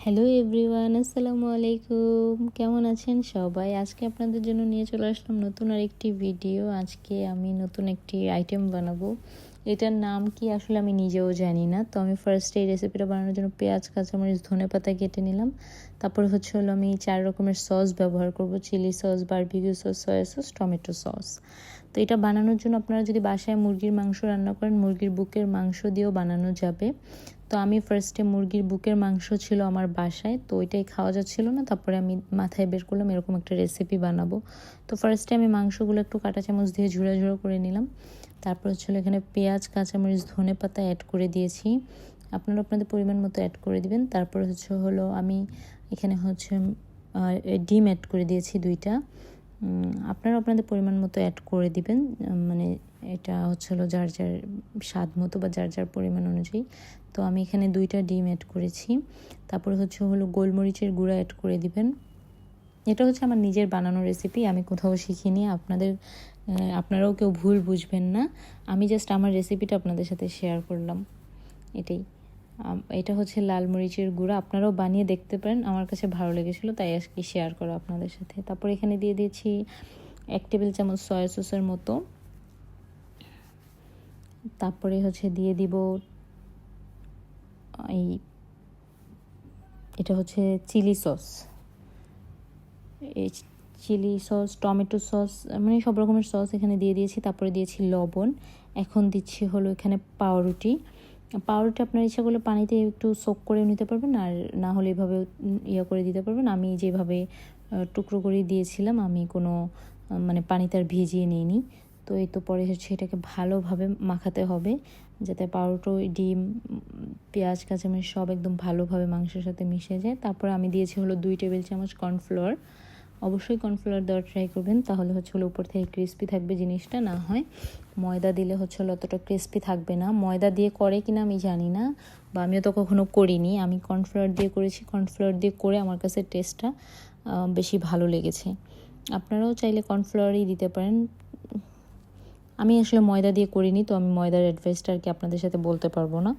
Hello everyone, আসসালামু আলাইকুম। কেমন আছেন সবাই? আজকে আপনাদের জন্য নিয়ে চলে আসলাম নতুন আরেকটি ভিডিও। আজকে আমি নতুন একটি আইটেম বানাবো। এটার নাম কি আসলে আমি নিজেও জানি না। তো আমি ফার্স্টে এই রেসিপিটা বানানোর জন্য পেঁয়াজ, কাঁচামরিচ, ধনেপাতা কেটে নিলাম। তারপরে হলো আমি 4 রকমের সস ব্যবহার করব: chilli sauce, barbecue sauce, soya sauce, tomato sauce. তো এটা বানানোর জন্য আপনারা যদি বাসায় মুরগির মাংস রান্না করেন, মুরগির বুকের মাংস দিয়েও বানানো যাবে। তো আমি ফার্স্টে মুরগির বুকের মাংস ছিল আমার বাসায়, তো ওইটাই খাওয়া যাচ্ছিল না। তারপরে আমি মাথায় বের করলাম এরকম একটা রেসিপি বানাবো। তো ফার্স্টে আমি মাংসগুলো একটু কাঁটা চামচ দিয়ে ঝুড়ো ঝুড়ো করে নিলাম। তারপর এখানে পেঁয়াজ, কাঁচামরিচ, ধনেপাতা অ্যাড করে দিয়েছি। আপনারা আপনাদের পরিমাণ মতো অ্যাড করে দিবেন। তারপর আমি এখানে ডিম অ্যাড করে দিয়েছি 2টা। আপনারা আপনাদের পরিমাণ মতো অ্যাড করে দিবেন। মানে এটা যার যার স্বাদ মতো বা যার যার পরিমাণ অনুযায়ী। তো আমি এখানে 2টা ডিম অ্যাড করেছি। তারপরে গোলমরিচের গুঁড়া অ্যাড করে দিবেন। এটা আমার নিজের বানানো রেসিপি, আমি কোথাও শিখিনি। আপনারাও কেউ ভুল বুঝবেন না। আমি জাস্ট আমার রেসিপিটা আপনাদের সাথে শেয়ার করলাম, এটাই। এটা লাল মরিচের গুঁড়া, আপনারাও বানিয়ে দেখতে পারেন। আমার কাছে ভালো লেগেছিলো, তাই আজকে শেয়ার করা আপনাদের সাথে। তারপর এখানে দিয়ে দিয়েছি 1 টেবিল চামচ সয়া সসের মতো। তারপরে দিয়ে দিব এটা চিলি সস। এই চিলি সস, টমেটো সস, মানে সব রকমের সস এখানে দিয়ে দিয়েছি। তারপরে দিয়েছি লবণ। এখন দিচ্ছি এখানে পাউরুটি। আপনার ইচ্ছা করলে পানিতে একটু সোক করে নিতে পারবেন, আর না হলে এভাবে করে দিতে পারবেন। আমি যেভাবে টুকরো করে দিয়েছিলাম, আমি কোনো পানিতে আর ভিজিয়ে নিইনি। তো এই তো পরে এটাকে ভালোভাবে মাখাতে হবে, যাতে পাউরুটি, ডিম, পেঁয়াজ, কাঁচামরিচ সব একদম ভালোভাবে মাংসের সাথে মিশে যায়। তারপরে আমি দিয়েছি 2 টেবিল চামচ কর্নফ্লাওয়ার। অবশ্যই কর্নফ্লাওয়ার দেওয়ার ট্রাই করবেন, তাহলে উপর থেকে ক্রিস্পি থাকবে জিনিসটা। না হয় ময়দা দিলে অতটা ক্রিস্পি থাকবে না। ময়দা দিয়ে করে কিনা আমি জানি না, বা আমিও তো কখনো করিনি। আমি কর্নফ্লাওয়ার দিয়ে করেছি। কর্নফ্লাওয়ার দিয়ে করে আমার কাছে টেস্টটা বেশি ভালো লেগেছে। আপনারাও চাইলে কর্নফ্লাওয়ারই দিতে পারেন। আমি আসলে ময়দা দিয়ে করিনি, তো আমি ময়দার অ্যাডভাইসটা আর কি আপনাদের সাথে বলতে পারবো না।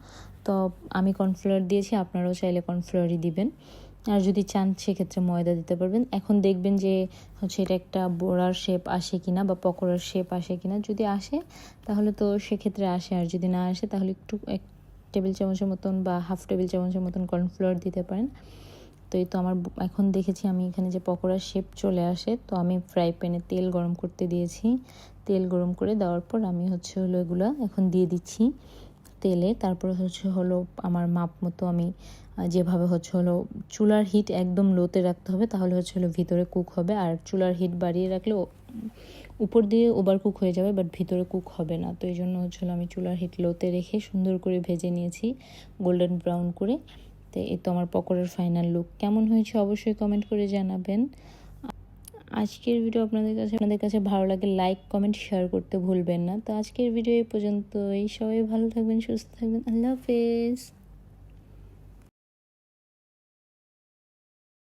তো আমি কর্নফ্লাওয়ার দিয়েছি, আপনারাও চাইলে কর্নফ্লাওয়ারই দিবেন। আর যদি চান সেক্ষেত্রে ময়দা দিতে পারবেন। এখন দেখবেন যে এটা একটা বড়ার শেপ আসে কিনা বা পকোড়ার শেপ আসে কিনা। যদি আসে তাহলে তো সেক্ষেত্রে আসে, আর যদি না আসে তাহলে একটু 1 টেবিল চামচের মতন বা হাফ টেবিল চামচের মতন কর্নফ্লাওয়ার দিতে পারেন। তো এই তো আমার এখন দেখেছি আমি এখানে যে পকোড়ার শেপ চলে আসে। তো আমি ফ্রাই প্যানে তেল গরম করতে দিয়েছি। তেল গরম করে দেওয়ার পর আমি এগুলো এখন দিয়ে দিচ্ছি তেলে। তারপরে আমার মাপ মতো আমি যেভাবে চুলার হিট একদম লোতে রাখতে হবে, তাহলে ভিতরে কুক হবে। আর চুলার হিট বাড়িয়ে রাখলে উপর দিয়ে ওভার কুক হয়ে যাবে, বাট ভিতরে কুক হবে না। তো এই জন্য আমি চুলার হিট লোতে রেখে সুন্দর করে ভেজে নিয়েছি, গোল্ডেন ব্রাউন করে। তো এই তো আমার পকোড়ার ফাইনাল লুক। কেমন হয়েছে অবশ্যই কমেন্ট করে জানাবেন। আজকের ভিডিও আপনাদের কাছে ভালো লাগে লাইক, কমেন্ট, শেয়ার করতে ভুলবেন না। তো আজকের ভিডিও এই পর্যন্তই। সবাই ভালো থাকবেন, সুস্থ থাকবেন। আল্লাহ হাফেজ।